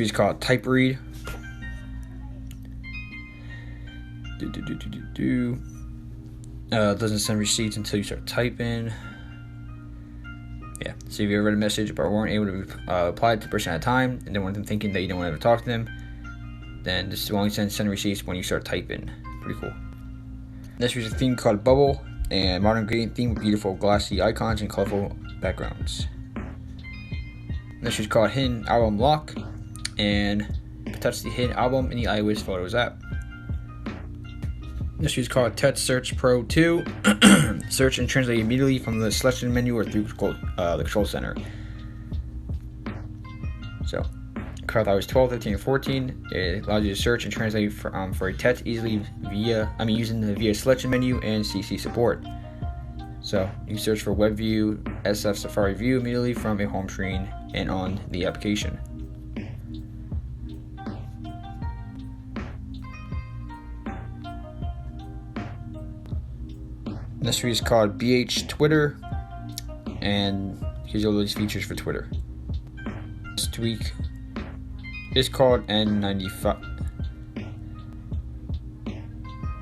It's called Type Read. Doesn't send receipts until you start typing. Yeah, so if you ever read a message but weren't able to reply to the person at a time, and then want them thinking that you don't want to talk to them, then this will only send receipts when you start typing. Pretty cool. Next, there's a theme called Bubble, and modern green theme with beautiful glossy icons and colorful backgrounds. Next is called Hidden Album Lock, and you can touch the hidden album in the iOS Photos app. This is called Text Search Pro 2. Search and translate immediately from the selection menu or through the control center. So, across iOS 12, 13, and 14, it allows you to search and translate for a text easily using the via selection menu and CC support. So, you can search for Web View, SF Safari View immediately from a home screen and on the application. This is called BH Twitter, and here's all these features for Twitter. This tweak is called N95.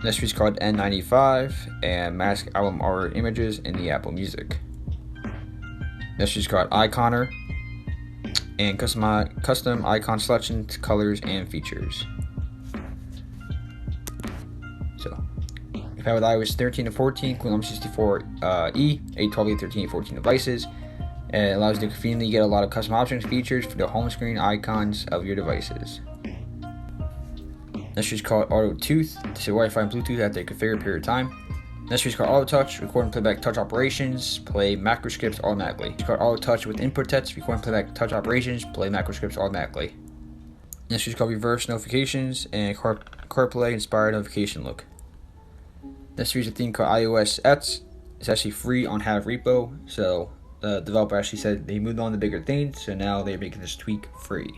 This is called N95 and mask album art images in the Apple Music. This is called Iconer and custom icon selections, colors, and features. So, if I have iOS 13 and 14, including 64E, 812, 813, 814 devices, and it allows you to conveniently get a lot of custom options features for the home screen icons of your devices. This is called Auto Tooth to say Wi-Fi and Bluetooth after a configured period of time. This is called Auto Touch, record and playback touch operations, play macro scripts automatically. It's called Auto Touch with input text, record and playback touch operations, play macro scripts automatically. This is called Reverse Notifications and CarPlay Inspired Notification Look. This is a theme called iOS X. It's actually free on Have Repo, so the developer actually said they moved on to bigger things, so now they're making this tweak free.